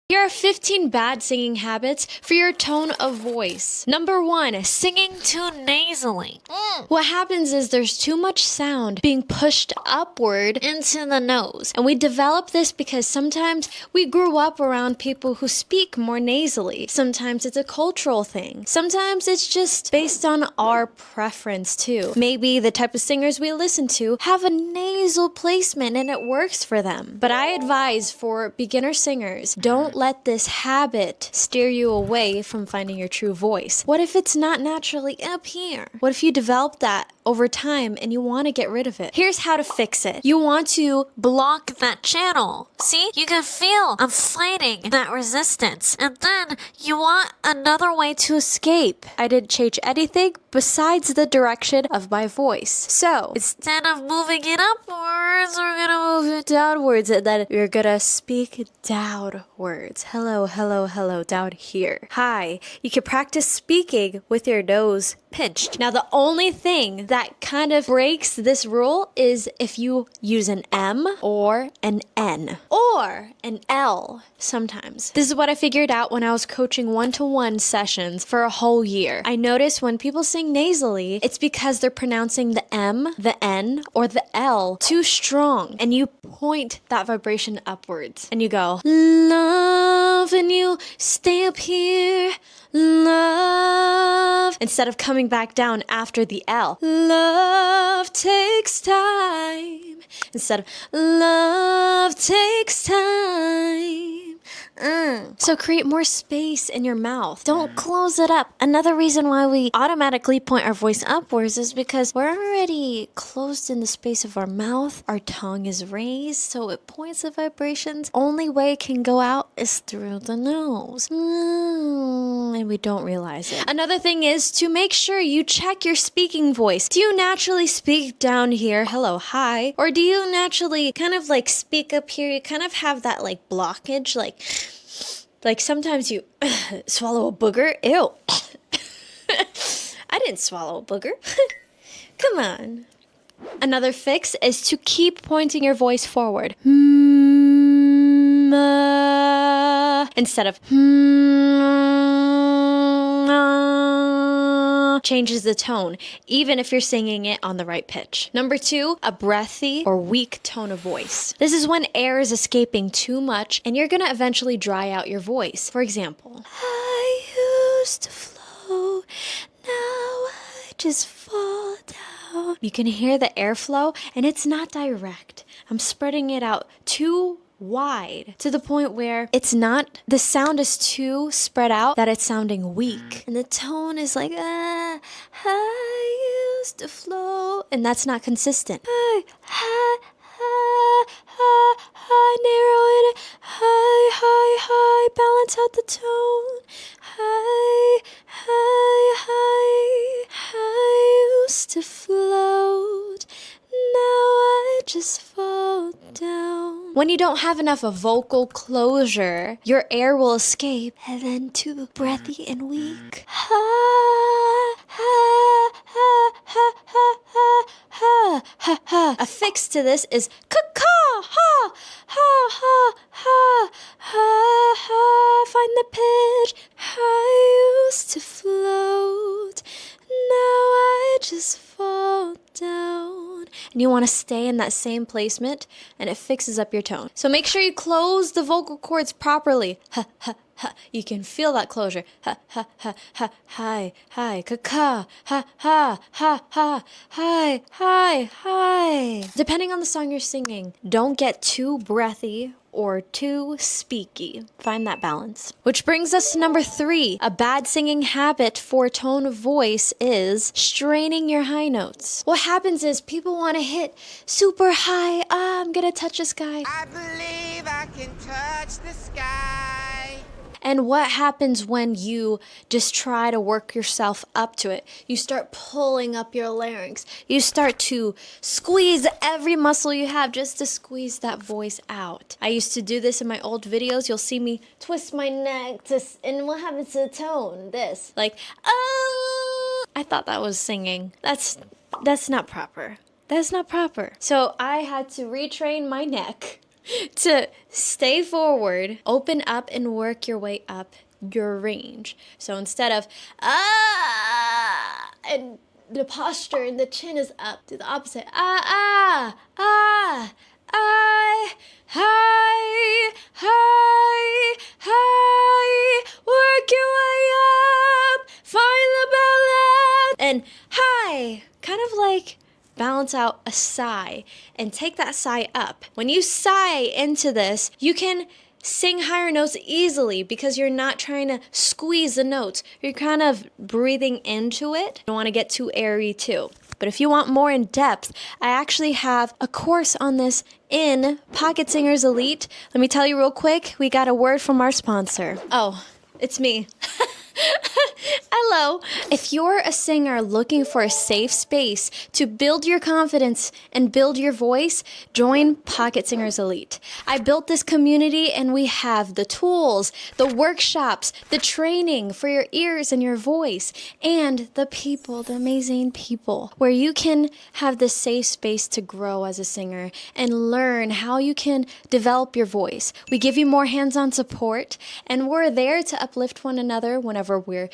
Here are 15 bad singing habits for your tone of voice. Number 1, singing too nasally. What happens is there's too much sound being pushed upward into the nose. And we develop this because sometimes we grew up around people who speak more nasally. Sometimes it's a cultural thing. Sometimes it's just based on our preference too. Maybe the type of singers we listen to have a nasal placement and it works for them. But I advise for beginner singers, don't let this habit steer you away from finding your true voice. What if it's not naturally up here? What if you develop that over time and you want to get rid of it? Here's how to fix it. You want to block that channel. See? You can feel I'm fighting that resistance. And then you want another way to escape. I didn't change anything besides the direction of my voice. So instead of moving it upwards, we're gonna move it downwards, and then you're gonna speak downwards. Hello, hello, hello, down here. Hi. You can practice speaking with your nose pinched. Now, the only thing that kind of breaks this rule is if you use an M or an N or an L sometimes. This is what I figured out when I was coaching one-to-one sessions for a whole year. I noticed when people sing nasally, it's because they're pronouncing the M, the N, or the L too strong. And you point that vibration upwards. And you go, love, and you stay up here, love, instead of coming back down after the L. Love takes time. Instead of love takes time. So create more space in your mouth. Don't close it up. Another reason why we automatically point our voice upwards is because we're already closed in the space of our mouth. Our tongue is raised, so it points the vibrations. Only way it can go out is through the nose. And we don't realize it. Another thing is to make sure you check your speaking voice. Do you naturally speak down here, hello, hi? Or do you naturally kind of like speak up here? You kind of have that like blockage, like sometimes you swallow a booger. Ew. I didn't swallow a booger. Come on. Another fix is to keep pointing your voice forward. Instead of changes the tone, even if you're singing it on the right pitch. Number 2, a breathy or weak tone of voice. This is when air is escaping too much and you're gonna eventually dry out your voice. For example, I used to flow, now I just fall down. You can hear the airflow and it's not direct. I'm spreading it out too wide to the point where it's not, the sound is too spread out that it's sounding weak. And the tone is like, I used to flow. And that's not consistent. Narrow it, high, balance out the tone. I used to float, now I just fall down. When you don't have enough of vocal closure, your air will escape, and then too breathy and weak. A fix to this is find the pitch. I used to float, now I just fall down. And you want to stay in that same placement, and it fixes up your tone. So make sure you close the vocal cords properly. You can feel that closure. Hi, ka, hi. Depending on the song you're singing, don't get too breathy or too speaky. Find that balance. Which brings us to number 3. A bad singing habit for tone of voice is straining your high notes. What happens is people want to hit super high. I'm gonna touch the sky. I believe I can touch the sky. And what happens when you just try to work yourself up to it? You start pulling up your larynx. You start to squeeze every muscle you have just to squeeze that voice out. I used to do this in my old videos. You'll see me twist my neck and what happens to the tone? This, like, oh, I thought that was singing. That's not proper. That's not proper. So I had to retrain my neck to stay forward, open up and work your way up your range. So instead of and the posture and the chin is up, do the opposite. High, work your way up, find the balance, and high, kind of like balance out a sigh and take that sigh up. When you sigh into this, you can sing higher notes easily because you're not trying to squeeze the notes. You're kind of breathing into it. You don't want to get too airy too. But if you want more in depth, I actually have a course on this in Pocket Singers Elite. Let me tell you real quick, we got a word from our sponsor. Oh, it's me. Hello. If you're a singer looking for a safe space to build your confidence and build your voice, join Pocket Singers Elite. I built this community and we have the tools, the workshops, the training for your ears and your voice, and the people, the amazing people, where you can have this safe space to grow as a singer and learn how you can develop your voice. We give you more hands-on support, and we're there to uplift one another whenever we're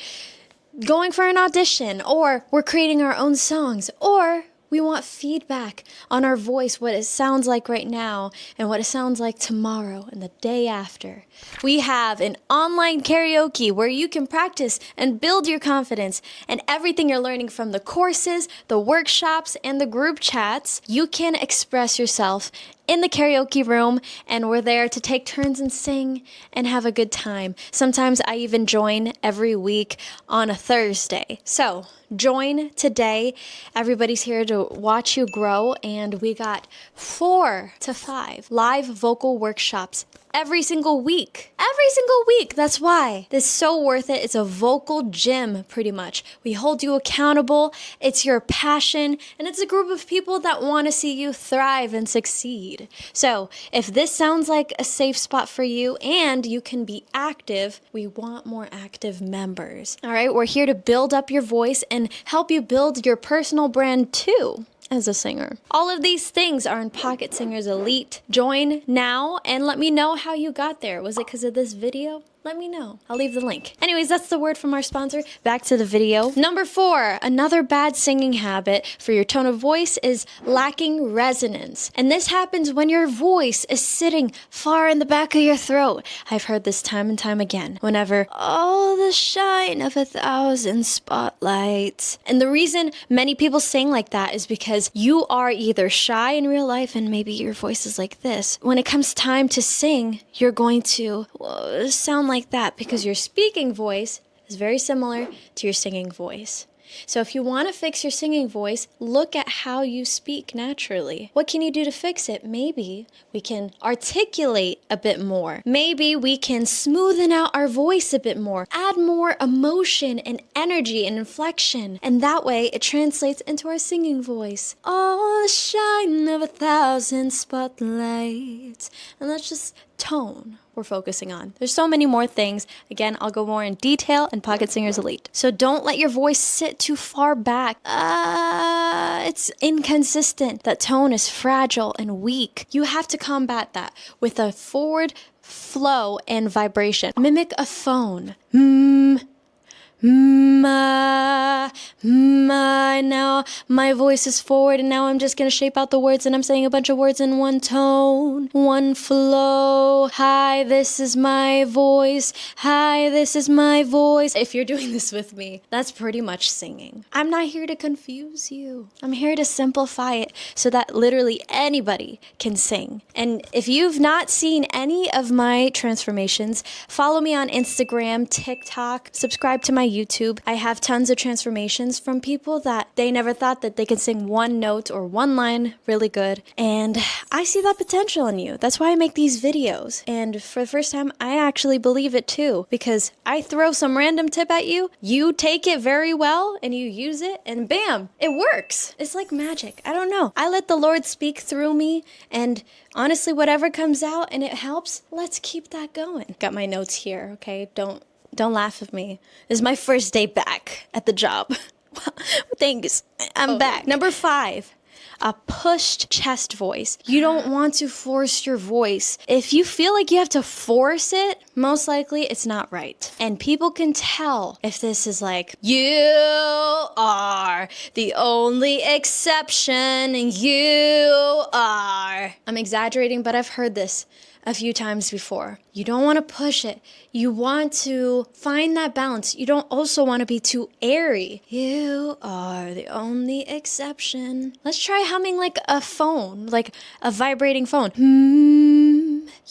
going for an audition, or we're creating our own songs, or we want feedback on our voice, what it sounds like right now and what it sounds like tomorrow and the day after. We have an online karaoke where you can practice and build your confidence, and everything you're learning from the courses, the workshops, and the group chats, you can express yourself in the karaoke room, and we're there to take turns and sing and have a good time. Sometimes I even join every week on a Thursday. So join today. Everybody's here to watch you grow, and we got 4 to 5 live vocal workshops every single week. Every single week. That's why this is so worth it. It's a vocal gym, pretty much. We hold you accountable. It's your passion, and it's a group of people that want to see you thrive and succeed. So if this sounds like a safe spot for you and you can be active, we want more active members. All right, we're here to build up your voice and help you build your personal brand too as a singer. All of these things are in Pocket Singers Elite. Join now and let me know how you got there. Was it because of this video? Let me know. I'll leave the link. Anyways, that's the word from our sponsor. Back to the video. Number 4, another bad singing habit for your tone of voice is lacking resonance. And this happens when your voice is sitting far in the back of your throat. I've heard this time and time again. Whenever, oh, the shine of 1,000 spotlights. And the reason many people sing like that is because you are either shy in real life and maybe your voice is like this. When it comes time to sing, you're going to sound like that because your speaking voice is very similar to your singing voice. So if you want to fix your singing voice, look at how you speak naturally. What can you do to fix it? Maybe we can articulate a bit more. Maybe we can smoothen out our voice a bit more, add more emotion and energy and inflection, and that way it translates into our singing voice. Oh, the shine of 1,000 spotlights. And that's just tone we're focusing on. There's so many more things. Again, I'll go more in detail in Pocket Singers Elite. So don't let your voice sit too far back. It's inconsistent. That tone is fragile and weak. You have to combat that with a forward flow and vibration. Mimic a phone. Now my voice is forward, and now I'm just gonna shape out the words, and I'm saying a bunch of words in one tone, one flow. Hi, this is my voice. Hi, this is my voice. If you're doing this with me, that's pretty much singing. I'm not here to confuse you. I'm here to simplify it so that literally anybody can sing. And if you've not seen any of my transformations, follow me on Instagram, TikTok, subscribe to my YouTube. I have tons of transformations from people that they never thought that they could sing one note or one line really good. And I see that potential in you. That's why I make these videos. And for the first time, I actually believe it too, because I throw some random tip at you, you take it very well, and you use it, and bam, it works. It's like magic. I don't know. I let the Lord speak through me, and honestly, whatever comes out and it helps, let's keep that going. Got my notes here, okay? Don't laugh at me. This is my first day back at the job. Thanks. I'm back. Number 5. a pushed chest voice. You don't want to force your voice. If you feel like you have to force it, most likely it's not right. And people can tell if this is like, you are the only exception, you are. I'm exaggerating, but I've heard this a few times before. You don't want to push it. You want to find that balance. You don't also want to be too airy. You are the only exception. Let's try humming like a phone, like a vibrating phone.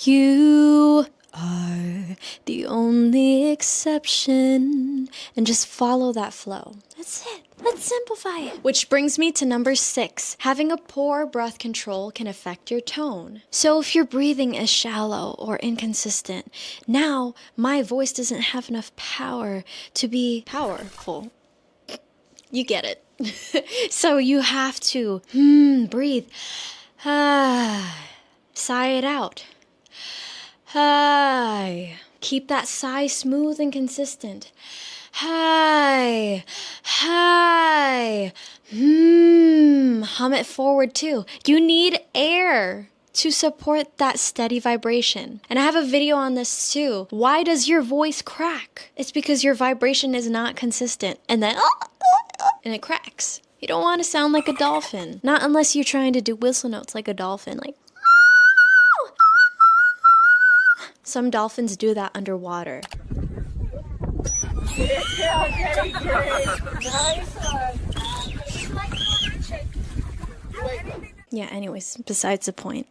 You are the only exception. And just follow that flow. That's it. Let's simplify it. Which brings me to number 6. Having a poor breath control can affect your tone. So if your breathing is shallow or inconsistent, now my voice doesn't have enough power to be powerful. You get it. So you have to breathe. Sigh it out. Keep that sigh smooth and consistent. Hum it forward too. You need air to support that steady vibration. And I have a video on this too. Why does your voice crack? It's because your vibration is not consistent. And then and it cracks. You don't want to sound like a dolphin. Not unless you're trying to do whistle notes like a dolphin, like some dolphins do that underwater. Okay, great. Nice one. Yeah, anyways, besides the point.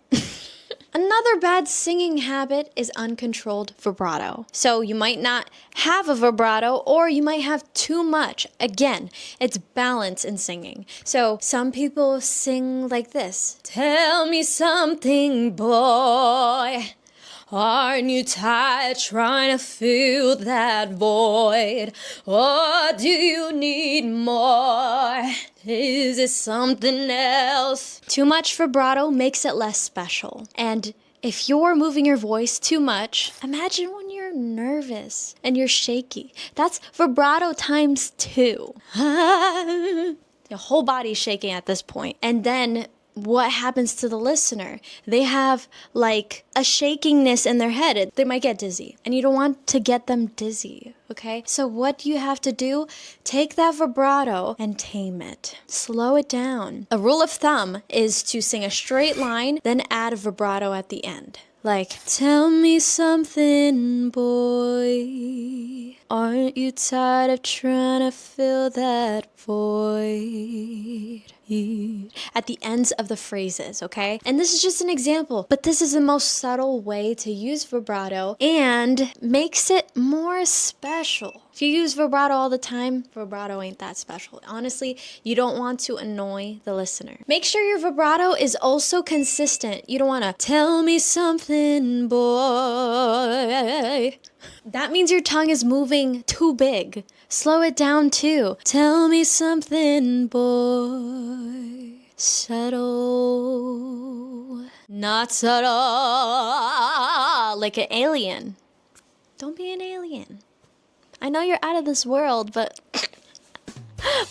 Another bad singing habit is uncontrolled vibrato. So you might not have a vibrato, or you might have too much. Again, it's balance in singing. So some people sing like this. Tell me something, boy. Aren't you tired trying to fill that void? Or do you need more? Is it something else? Too much vibrato makes it less special. And if you're moving your voice too much, imagine when you're nervous and you're shaky. That's vibrato times 2. Your whole body's shaking at this point. And then what happens to the listener? They have like a shakingness in their head. They might get dizzy, and you don't want to get them dizzy, okay? So what do you have to do? Take that vibrato and tame it. Slow it down. A rule of thumb is to sing a straight line, then add a vibrato at the end. Like, tell me something, boy. Aren't you tired of trying to fill that void? At the ends of the phrases, okay? And this is just an example, but this is the most subtle way to use vibrato and makes it more special. If you use vibrato all the time, vibrato ain't that special. Honestly, you don't want to annoy the listener. Make sure your vibrato is also consistent. You don't want to tell me something, boy. That means your tongue is moving too big. Slow it down too. Tell me something, boy. Subtle. Not subtle. Like an alien. Don't be an alien. I know you're out of this world, but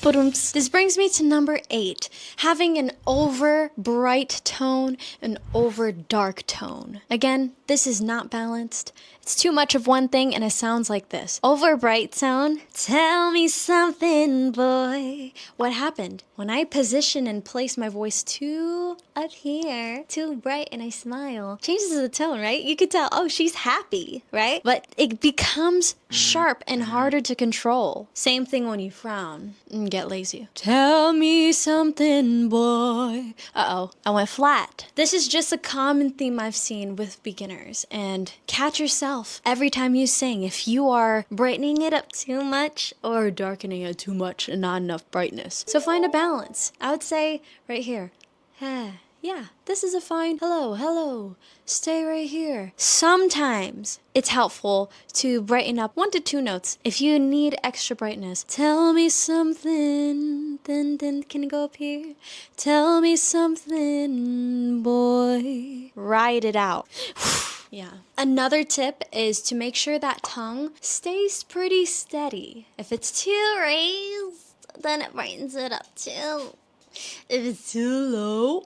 this brings me to number 8. Having an over bright tone, an over dark tone. Again, this is not balanced. It's too much of one thing, and it sounds like this. Over bright tone. Tell me something, boy. What happened? When I position and place my voice too up here, too bright, and I smile, changes the tone, right? You could tell, oh, she's happy, right? But it becomes sharp and harder to control. Same thing when you frown and get lazy. Tell me something, boy. Uh-oh, I went flat. This is just a common theme I've seen with beginners, and catch yourself every time you sing if you are brightening it up too much or darkening it too much and not enough brightness. So find a balance. I would say right here. Yeah, this is a fine hello. Stay right here. Sometimes it's helpful to brighten up 1 to 2 notes. If you need extra brightness, tell me something. Then can you go up here? Tell me something, boy. Ride it out. Yeah. Another tip is to make sure that tongue stays pretty steady. If it's too raised, then it brightens it up too. If it's too low,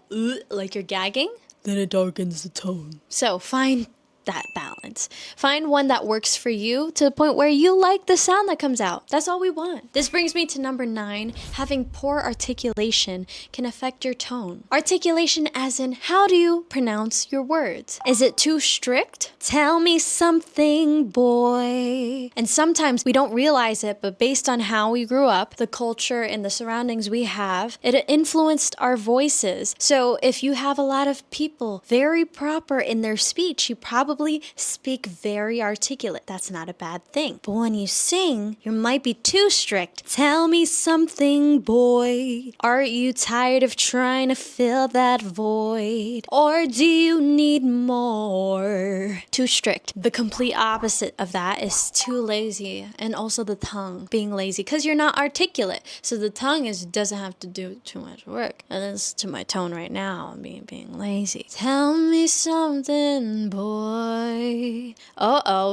like you're gagging, then it darkens the tone. So find that balance. Find one that works for you to the point where you like the sound that comes out. That's all we want. This brings me to number 9. Having poor articulation can affect your tone. Articulation as in, how do you pronounce your words? Is it too strict? Tell me something, boy. And sometimes we don't realize it, but based on how we grew up, the culture and the surroundings we have, it influenced our voices. So if you have a lot of people very proper in their speech, you probably speak very articulate. That's not a bad thing. But when you sing, you might be too strict. Tell me something, boy. Are you tired of trying to fill that void? Or do you need more? Too strict. The complete opposite of that is too lazy, and also the tongue being lazy because you're not articulate. So the tongue doesn't have to do too much work. And that's to my tone right now. I'm being lazy. Tell me something, boy.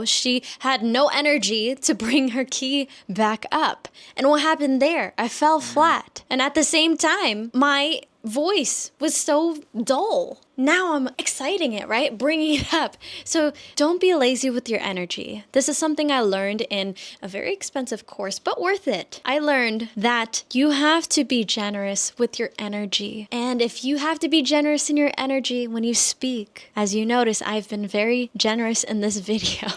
She had no energy to bring her key back up. And what happened there? I fell flat. And at the same time, my voice was so dull. Now I'm exciting it, right? Bringing it up. So don't be lazy with your energy. This is something I learned in a very expensive course, but worth it. I learned that you have to be generous with your energy. And if you have to be generous in your energy when you speak, as you notice, I've been very generous in this video.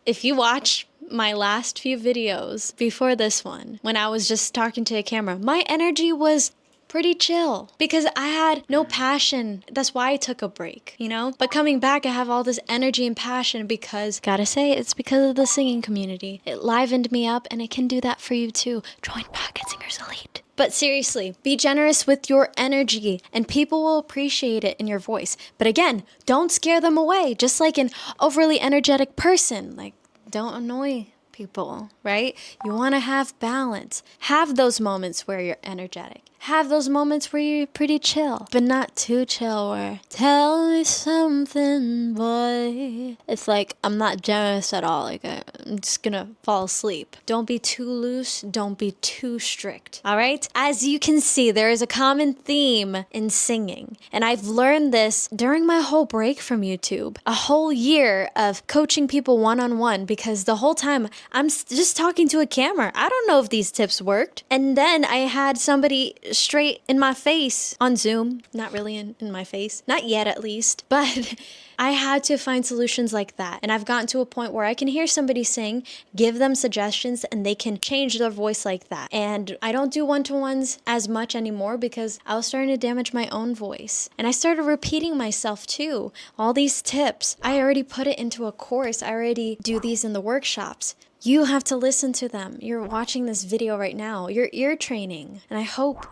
If you watch my last few videos before this one, when I was just talking to a camera, my energy was pretty chill because I had no passion. That's why I took a break, But coming back, I have all this energy and passion because, gotta say, it's because of the singing community. It livened me up, and it can do that for you too. Join Pocket Singers Elite. But seriously, be generous with your energy and people will appreciate it in your voice. But again, don't scare them away. Just like an overly energetic person, don't annoy people, right? You want to have balance. Have those moments where you're energetic. Have those moments where you're pretty chill, but not too chill where, tell me something, boy. It's like, I'm not generous at all. I'm just gonna fall asleep. Don't be too loose. Don't be too strict. All right? As you can see, there is a common theme in singing. And I've learned this during my whole break from YouTube. A whole year of coaching people one-on-one because the whole time I'm just talking to a camera. I don't know if these tips worked. And then I had somebody straight in my face on Zoom. Not really in my face. Not yet, at least. But I had to find solutions like that. And I've gotten to a point where I can hear somebody sing, give them suggestions, and they can change their voice like that. And I don't do one-to-ones as much anymore because I was starting to damage my own voice. And I started repeating myself too. All these tips, I already put it into a course. I already do these in the workshops. You have to listen to them. You're watching this video right now. You're ear training. And I hope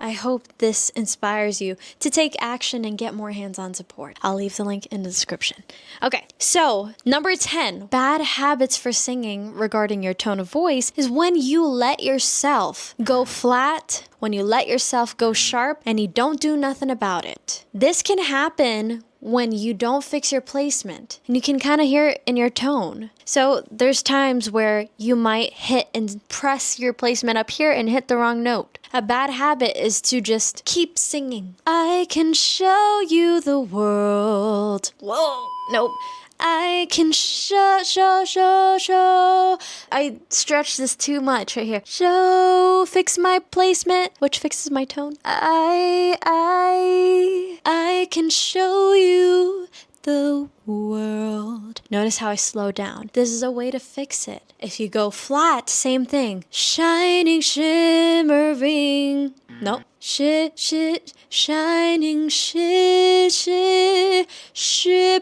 this inspires you to take action and get more hands-on support. I'll leave the link in the description. Okay, so number 10, bad habits for singing regarding your tone of voice is when you let yourself go flat, when you let yourself go sharp, and you don't do nothing about it. This can happen when you don't fix your placement, and you can kind of hear it in your tone. So there's times where you might hit and press your placement up here and hit the wrong note. A bad habit is to just keep singing. I can show you the world. Whoa, nope. I can show. I stretch this too much right here. Fix my placement, which fixes my tone. I can show you the world. Notice how I slow down. This is a way to fix it. If you go flat, same thing. Shining, shimmering. Nope. Shining,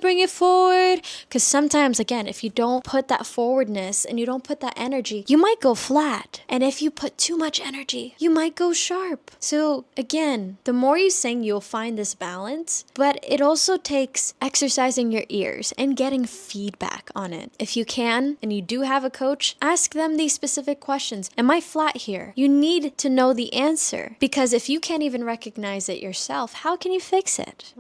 bring it forward. Because sometimes, again, if you don't put that forwardness and you don't put that energy, you might go flat. And if you put too much energy, you might go sharp. So again, the more you sing, you'll find this balance. But it also takes exercising your ears and getting feedback on it. If you can, and you do have a coach, ask them these specific questions. Am I flat here? You need to know the answer. Because if you can't even recognize it yourself, how can you fix it?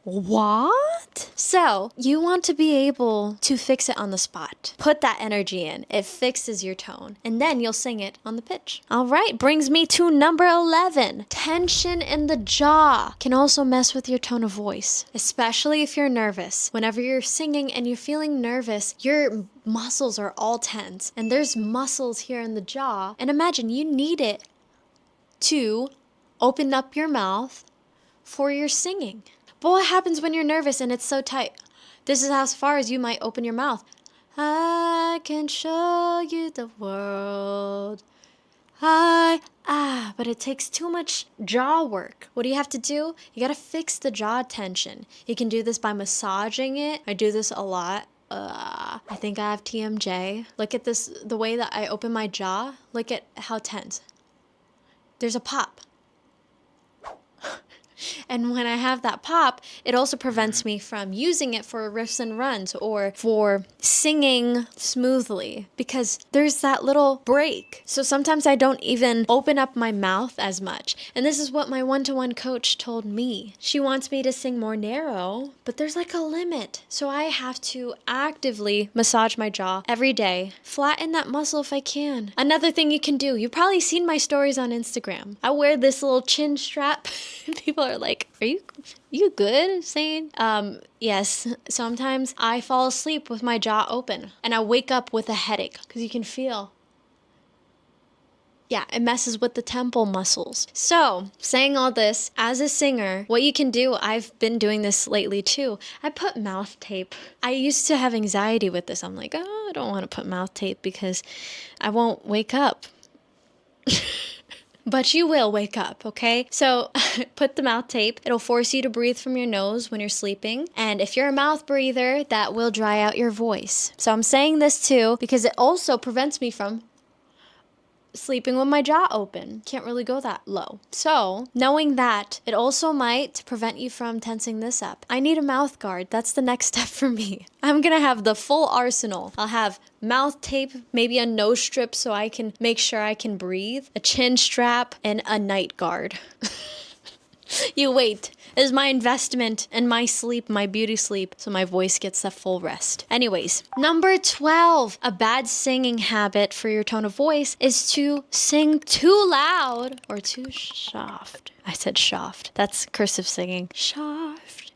what? So you want to be able to fix it on the spot. Put that energy in. It fixes your tone. And then you'll sing it on the pitch. All right, brings me to number 11. Tension in the jaw can also mess with your tone of voice, especially if you're nervous. Whenever you're singing and you're feeling nervous, your muscles are all tense. And there's muscles here in the jaw. And imagine you need it to open up your mouth for your singing. But what happens when you're nervous and it's so tight? This is as far as you might open your mouth. I can show you the world. But it takes too much jaw work. What do you have to do? You gotta fix the jaw tension. You can do this by massaging it. I do this a lot. I think I have TMJ. Look at this, the way that I open my jaw. Look at how tense. There's a pop. And when I have that pop, it also prevents me from using it for riffs and runs or for singing smoothly because there's that little break. So sometimes I don't even open up my mouth as much. And this is what my one-to-one coach told me. She wants me to sing more narrow, but there's like a limit. So I have to actively massage my jaw every day. Flatten that muscle if I can. Another thing you can do, you've probably seen my stories on Instagram. I wear this little chin strap. People are like, are you good, Zane? Yes, sometimes I fall asleep with my jaw open and I wake up with a headache because you can feel. Yeah, it messes with the temple muscles. So, saying all this, as a singer, what you can do, I've been doing this lately too. I put mouth tape. I used to have anxiety with this. I'm like, oh, I don't want to put mouth tape because I won't wake up. But you will wake up, okay? So put the mouth tape. It'll force you to breathe from your nose when you're sleeping. And if you're a mouth breather, that will dry out your voice. So I'm saying this too because it also prevents me from sleeping with my jaw open. Can't really go that low. So knowing that, it also might prevent you from tensing this up. I need a mouth guard. That's the next step for me. I'm gonna have the full arsenal. I'll have mouth tape, maybe a nose strip so I can make sure I can breathe, a chin strap, and a night guard. You wait. It is my investment and my sleep, my beauty sleep, so my voice gets that full rest. Anyways, number 12, a bad singing habit for your tone of voice is to sing too loud or too soft. I said soft. That's cursive singing. Soft.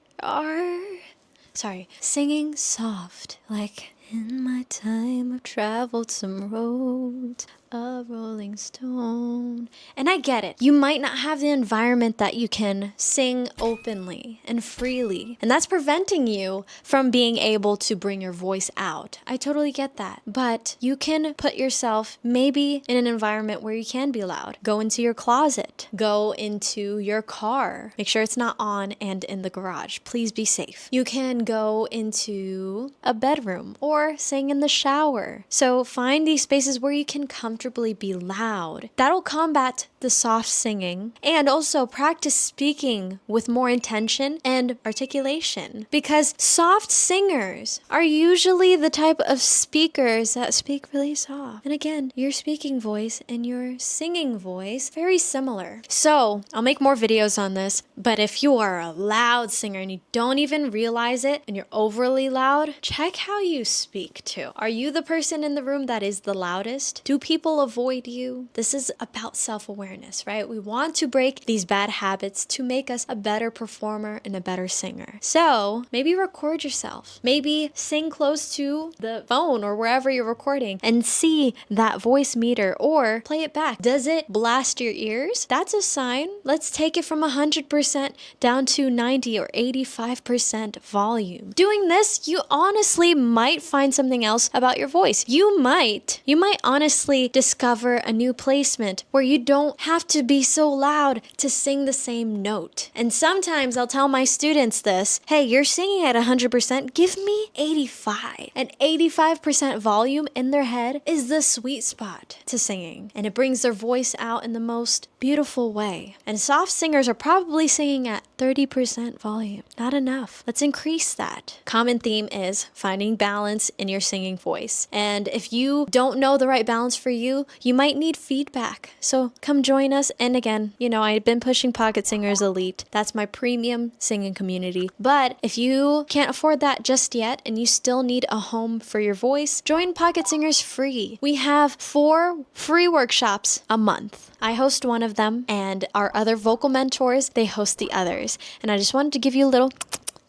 Sorry. Singing soft. Like, in my time I've traveled some roads, a rolling stone. And I get it. You might not have the environment that you can sing openly and freely. And that's preventing you from being able to bring your voice out. I totally get that. But you can put yourself maybe in an environment where you can be loud. Go into your closet. Go into your car. Make sure it's not on and in the garage. Please be safe. You can go into a bedroom or sing in the shower. So find these spaces where you can comfortably be loud. That'll combat the soft singing and also practice speaking with more intention and articulation because soft singers are usually the type of speakers that speak really soft. And again, your speaking voice and your singing voice, very similar. So I'll make more videos on this, but if you are a loud singer and you don't even realize it and you're overly loud, check how you speak too. Are you the person in the room that is the loudest? Do people avoid you? This is about self-awareness, right? We want to break these bad habits to make us a better performer and a better singer. So maybe record yourself. Maybe sing close to the phone or wherever you're recording and see that voice meter or play it back. Does it blast your ears? That's a sign. Let's take it from 100% down to 90 or 85% volume. Doing this, you honestly might find something else about your voice. You might honestly discover a new placement where you don't have to be so loud to sing the same note. And sometimes I'll tell my students this, hey, you're singing at 100%, give me 85. And 85% volume in their head is the sweet spot to singing. And it brings their voice out in the most beautiful way. And soft singers are probably singing at 30% volume. Not enough. Let's increase that. Common theme is finding balance in your singing voice. And if you don't know the right balance for you, you might need feedback. So come join join us. And again, you know, I've been pushing Pocket Singers Elite. That's my premium singing community. But if you can't afford that just yet and you still need a home for your voice, join Pocket Singers free. We have 4 free workshops a month. I host one of them, and our other vocal mentors, they host the others. And I just wanted to give you a little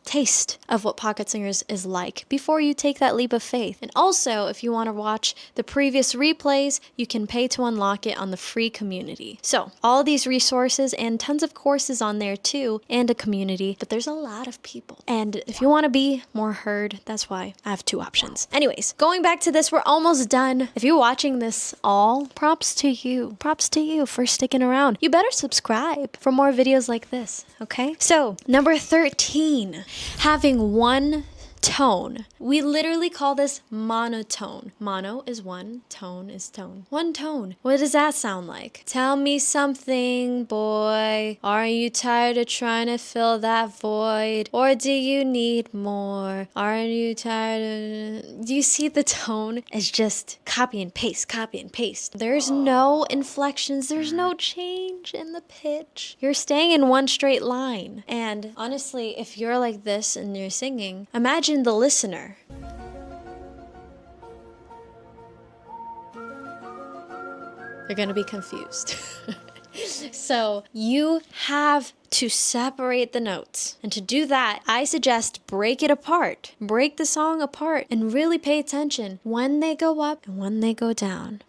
taste of what Pocket Singers is like before you take that leap of faith. And also, if you want to watch the previous replays, you can pay to unlock it on the free community. So all these resources and tons of courses on there too, and a community, but there's a lot of people. And if you want to be more heard, that's why I have 2 options. Anyways, going back to this, we're almost done. If you're watching this all, props to you. Props to you for sticking around. You better subscribe for more videos like this, okay? So number 13. Having one tone. We literally call this monotone. Mono is one, tone is tone. One tone. What does that sound like? Tell me something, boy. Are you tired of trying to fill that void? Or do you need more? Are you tired of... Do you see the tone? It's just copy and paste, copy and paste. There's no inflections. There's no change in the pitch. You're staying in one straight line. And honestly, if you're like this and you're singing, imagine the listener. They're gonna be confused. So you have to separate the notes. And to do that, I suggest break it apart. Break the song apart and really pay attention when they go up and when they go down.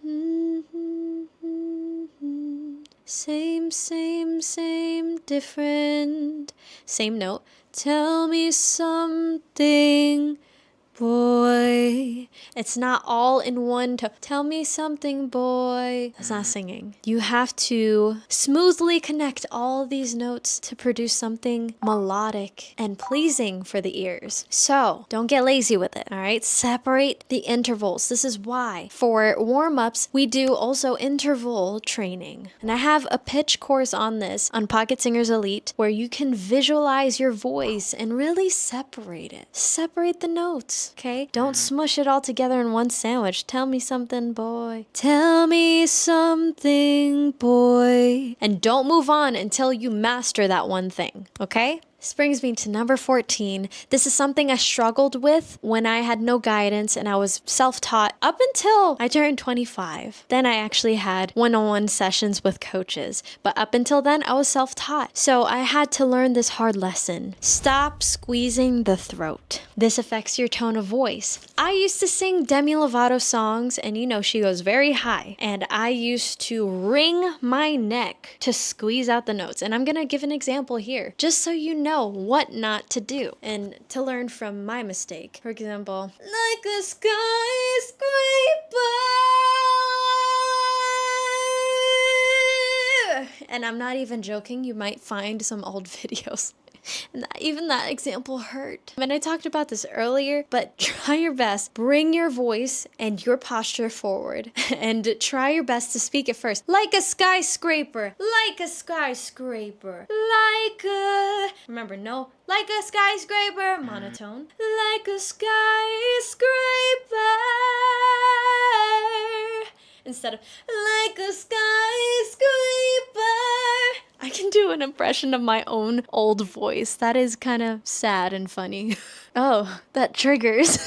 Same, same, same, different. Same note. Tell me something, boy. It's not all in one tone. Tell me something, boy. That's not singing. You have to smoothly connect all these notes to produce something melodic and pleasing for the ears. So don't get lazy with it, all right? Separate the intervals. This is why for warm-ups, we do also interval training. And I have a pitch course on this on Pocket Singers Elite where you can visualize your voice and really separate it. Separate the notes, okay? Don't smush it all together in one sandwich. Tell me something, boy. Tell me something, boy. And don't move on until you master that one thing, okay? This brings me to number 14. This is something I struggled with when I had no guidance and I was self-taught up until I turned 25. Then I actually had one-on-one sessions with coaches. But up until then, I was self-taught. So I had to learn this hard lesson. Stop squeezing the throat. This affects your tone of voice. I used to sing Demi Lovato songs, and you know she goes very high. And I used to wring my neck to squeeze out the notes. And I'm going to give an example here, just so you know what not to do and to learn from my mistake. For example, like a skyscraper. And I'm not even joking, you might find some old videos. And even that example hurt. And I talked about this earlier, but try your best. Bring your voice and your posture forward and try your best to speak it first. Like a skyscraper. Like a skyscraper. Like a... Remember, no. Like a skyscraper. Monotone. Like a skyscraper. Instead of like a skyscraper. I can do an impression of my own old voice. That is kind of sad and funny. Oh, that triggers.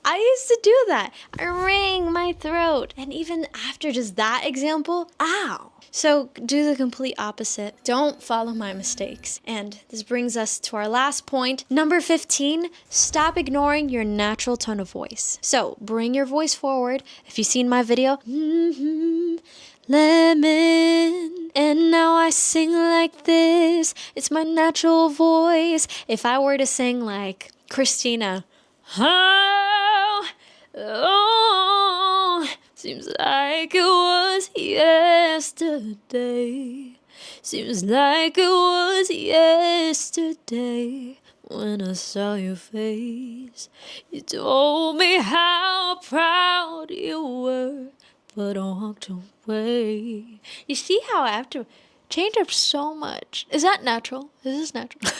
I used to do that. I wring my throat. And even after just that example, ow. So do the complete opposite. Don't follow my mistakes. And this brings us to our last point. Number 15, stop ignoring your natural tone of voice. So bring your voice forward. If you've seen my video, lemon, and now I sing like this. It's my natural voice. If I were to sing like Christina, oh, seems like it was yesterday. Seems like it was yesterday when I saw your face. You told me how proud you were, but I walked away. You see how I have to change up so much? Is that natural? Is this natural?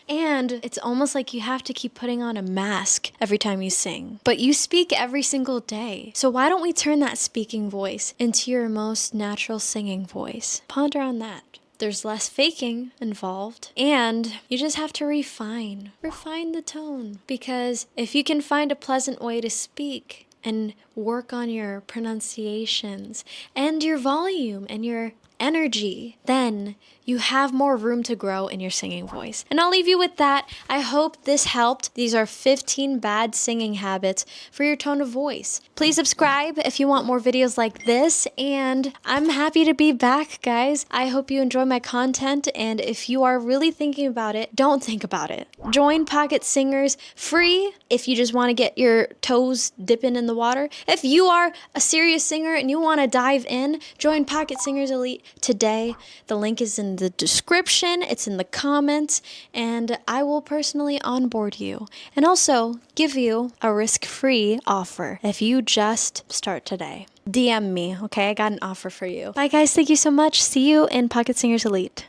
And it's almost like you have to keep putting on a mask every time you sing. But you speak every single day. So why don't we turn that speaking voice into your most natural singing voice? Ponder on that. There's less faking involved, and you just have to refine the tone. Because if you can find a pleasant way to speak and work on your pronunciations and your volume and your energy, then you have more room to grow in your singing voice. And I'll leave you with that. I hope this helped. These are 15 bad singing habits for your tone of voice. Please subscribe if you want more videos like this, and I'm happy to be back, guys. I hope you enjoy my content, and if you are really thinking about it, don't think about it. Join Pocket Singers free if you just want to get your toes dipping in the water. If you are a serious singer and you want to dive in, join Pocket Singers Elite today. The link is in the description, it's in the comments, and I will personally onboard you and also give you a risk-free offer if you just start today. DM me, okay? I got an offer for you. Bye guys, thank you so much. See you in Pocket Singers Elite.